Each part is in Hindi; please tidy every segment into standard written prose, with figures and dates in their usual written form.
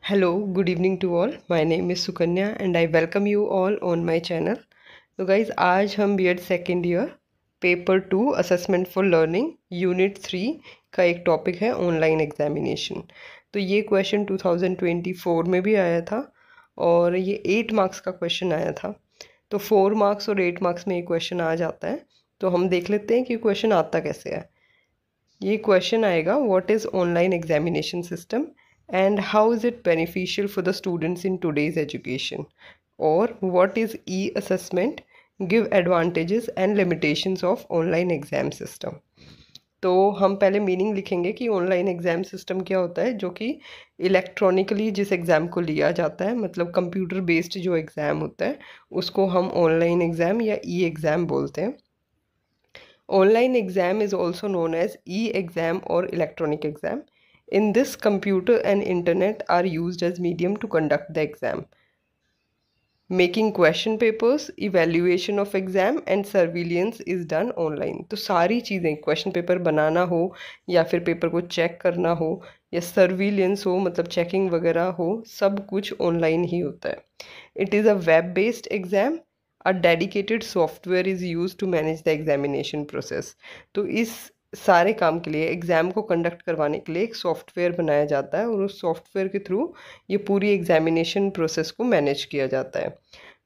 Hello, good evening to all. My name is Sukanya and I welcome you all on my channel. तो गाइज आज हम B.Ed second year paper 2 assessment for learning unit 3 का एक टॉपिक है ऑनलाइन एग्जामिनेशन। तो ये क्वेश्चन 2024 में भी आया था और ये 8 मार्क्स का क्वेश्चन आया था। तो 4 मार्क्स और 8 मार्क्स में ये क्वेश्चन आ जाता है। तो हम देख लेते हैं कि क्वेश्चन आता कैसे है। ये क्वेश्चन आएगा, what is online examination system and how is it beneficial for the students in today's education, or what is e-assessment, give advantages and limitations of online exam system। तो हम पहले मीनिंग लिखेंगे कि ऑनलाइन एग्ज़ाम सिस्टम क्या होता है, जो कि इलेक्ट्रॉनिकली जिस एग्ज़ाम को लिया जाता है, मतलब कंप्यूटर बेस्ड जो एग्ज़ाम होता है उसको हम ऑनलाइन एग्ज़ाम या ई एग्ज़ाम बोलते हैं। Online exam is also known as e-exam or electronic exam. In this, computer and internet are used as medium to conduct the exam. Making question papers, evaluation of exam and surveillance is done online. तो सारी चीज़ें, क्वेश्चन पेपर बनाना हो या फिर पेपर को चेक करना हो या सर्विलेंस हो, मतलब चेकिंग वगैरह हो, सब कुछ ऑनलाइन ही होता है। It is a web based exam. A dedicated software is used to manage the examination process। तो इस सारे काम के लिए, एग्ज़ाम को कंडक्ट करवाने के लिए एक सॉफ्टवेयर बनाया जाता है और उस सॉफ्टवेयर के थ्रू ये पूरी एग्जामिनेशन प्रोसेस को मैनेज किया जाता है।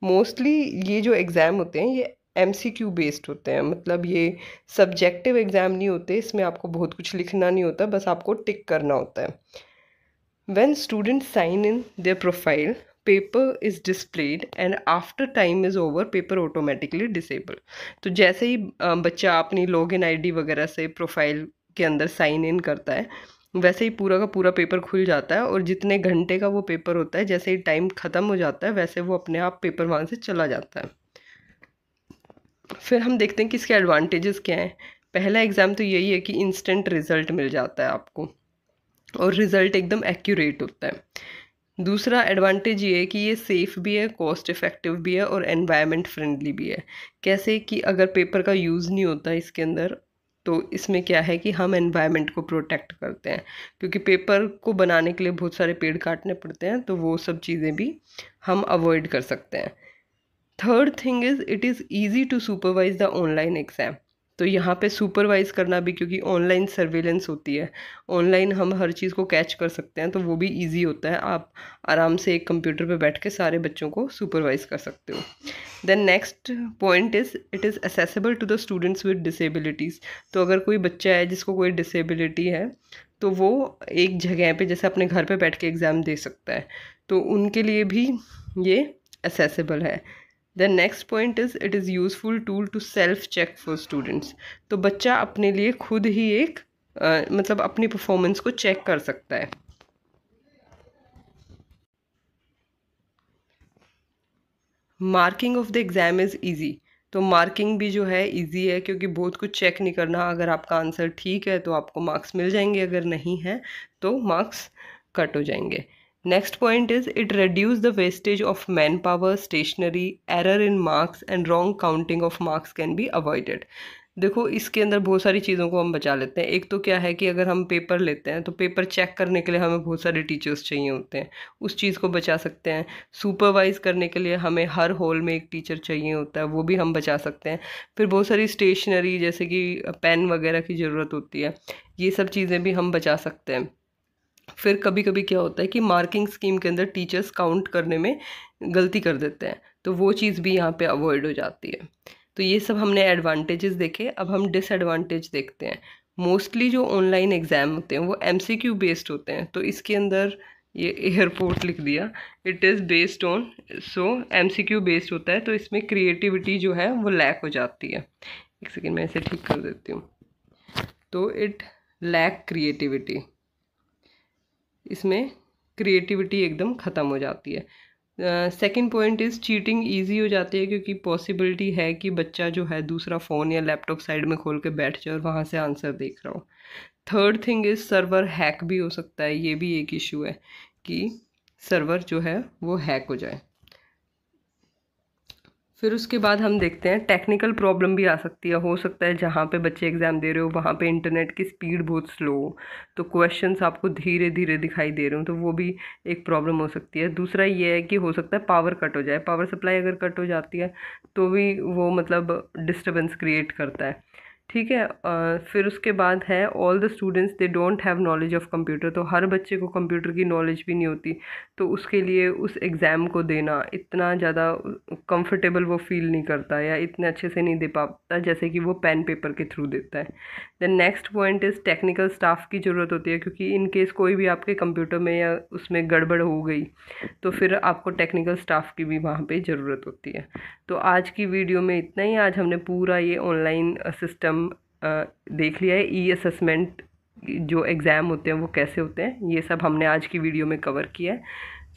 मोस्टली ये जो एग्ज़ाम होते हैं ये MCQ बेस्ड होते हैं, मतलब ये सब्जेक्टिव एग्ज़ाम नहीं होते, इसमें आपको बहुत कुछ लिखना नहीं होता, बस आपको टिक करना होता है। When students sign in their profile, paper is displayed and after time is over, paper automatically disable। तो जैसे ही बच्चा अपनी लॉगिन आईडी वगैरह से प्रोफाइल के अंदर साइन इन करता है, वैसे ही पूरा का पूरा पेपर खुल जाता है और जितने घंटे का वो पेपर होता है, जैसे ही टाइम ख़त्म हो जाता है वैसे वो अपने आप पेपर वहाँ से चला जाता है। फिर हम देखते हैं कि इसके एडवांटेजेस क्या हैं। पहला एग्ज़ाम तो यही है कि इंस्टेंट रिज़ल्ट मिल जाता है आपको और रिज़ल्ट एकदम एक्यूरेट होता है। दूसरा एडवांटेज ये है कि ये सेफ़ भी है, कॉस्ट इफ़ेक्टिव भी है और एनवायरनमेंट फ्रेंडली भी है। कैसे कि अगर पेपर का यूज़ नहीं होता इसके अंदर, तो इसमें क्या है कि हम एनवायरनमेंट को प्रोटेक्ट करते हैं, क्योंकि पेपर को बनाने के लिए बहुत सारे पेड़ काटने पड़ते हैं, तो वो सब चीज़ें भी हम अवॉइड कर सकते हैं। Third thing is it is easy to supervise the online exam. तो यहाँ पे सुपरवाइज़ करना भी, क्योंकि ऑनलाइन सर्विलेंस होती है, ऑनलाइन हम हर चीज़ को कैच कर सकते हैं, तो वो भी इजी होता है। आप आराम से एक कंप्यूटर पे बैठ के सारे बच्चों को सुपरवाइज़ कर सकते हो। Then next point is it is accessible to the students with disabilities. तो अगर कोई बच्चा है जिसको कोई डिसेबिलिटी है, तो वो एक जगह पे जैसे अपने घर पे बैठ के एग्ज़ाम दे सकता है, तो उनके लिए भी ये असेसिबल है। The next point is it is useful tool to self check for students. तो बच्चा अपने लिए खुद ही एक मतलब अपनी परफॉर्मेंस को चेक कर सकता है। Marking of the exam is easy. तो मार्किंग भी जो है इजी है, क्योंकि बहुत कुछ चेक नहीं करना। अगर आपका आंसर ठीक है तो आपको मार्क्स मिल जाएंगे, अगर नहीं है तो मार्क्स कट हो जाएंगे। Next point is it reduce the wastage of manpower, stationery, error in marks and wrong counting of marks can be avoided. देखो इसके अंदर बहुत सारी चीज़ों को हम बचा लेते हैं। एक तो क्या है कि अगर हम पेपर लेते हैं तो पेपर चेक करने के लिए हमें बहुत सारे टीचर्स चाहिए होते हैं, उस चीज़ को बचा सकते हैं। सुपरवाइज़ करने के लिए हमें हर हॉल में एक टीचर चाहिए होता है, वो भी हम बचा सकते हैं। फिर बहुत सारी स्टेशनरी जैसे कि पेन वगैरह की ज़रूरत होती है, ये सब चीज़ें भी हम बचा सकते हैं। फिर कभी कभी क्या होता है कि मार्किंग स्कीम के अंदर टीचर्स काउंट करने में गलती कर देते हैं, तो वो चीज़ भी यहाँ पे अवॉइड हो जाती है। तो ये सब हमने एडवांटेजेस देखे। अब हम डिसएडवांटेज देखते हैं। मोस्टली जो ऑनलाइन एग्ज़ाम होते हैं वो MCQ बेस्ड होते हैं। तो इसके अंदर ये एयरपोर्ट लिख दिया, it is based on, so MCQ based होता है, तो इसमें क्रिएटिविटी जो है वो लैक हो जाती है। एक सेकेंड मैं इसे ठीक कर देती हूँ। तो इट लैक क्रिएटिविटी, इसमें क्रिएटिविटी एकदम ख़त्म हो जाती है। Second point is cheating easy हो जाती है, क्योंकि पॉसिबिलिटी है कि बच्चा जो है दूसरा फ़ोन या लैपटॉप साइड में खोल के बैठ जाए और वहाँ से आंसर देख रहा हो। Third thing is server hack भी हो सकता है, ये भी एक इशू है कि सर्वर जो है वो हैक हो जाए। फिर उसके बाद हम देखते हैं टेक्निकल प्रॉब्लम भी आ सकती है। हो सकता है जहाँ पे बच्चे एग्ज़ाम दे रहे हो वहाँ पे इंटरनेट की स्पीड बहुत स्लो हो, तो क्वेश्चंस आपको धीरे धीरे दिखाई दे रहे हो, तो वो भी एक प्रॉब्लम हो सकती है। दूसरा ये है कि हो सकता है पावर कट हो जाए, पावर सप्लाई अगर कट हो जाती है तो भी वो मतलब डिस्टर्बेंस क्रिएट करता है। ठीक है। फिर उसके बाद है all the students they don't have knowledge of computer, तो हर बच्चे को कंप्यूटर की नॉलेज भी नहीं होती, तो उसके लिए उस एग्ज़ाम को देना इतना ज़्यादा कंफर्टेबल वो फील नहीं करता या इतने अच्छे से नहीं दे पाता जैसे कि वो पेन पेपर के थ्रू देता है। Then next point is technical staff की ज़रूरत होती है, क्योंकि इन केस कोई भी आपके कंप्यूटर में या उसमें गड़बड़ हो गई तो फिर आपको टेक्निकल स्टाफ की भी वहाँ पे ज़रूरत होती है। तो आज की वीडियो में इतना ही। आज हमने पूरा ये ऑनलाइन सिस्टम देख लिया है। ई असेसमेंट जो एग्ज़ाम होते हैं वो कैसे होते हैं, ये सब हमने आज की वीडियो में कवर किया है।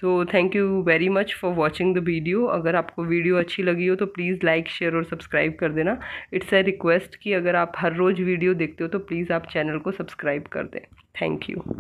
So thank you very much for watching the video. अगर आपको वीडियो अच्छी लगी हो तो प्लीज़ लाइक शेयर और सब्सक्राइब कर देना। इट्स अ रिक्वेस्ट कि अगर आप हर रोज़ वीडियो देखते हो तो प्लीज़ आप चैनल को सब्सक्राइब कर दें। Thank you.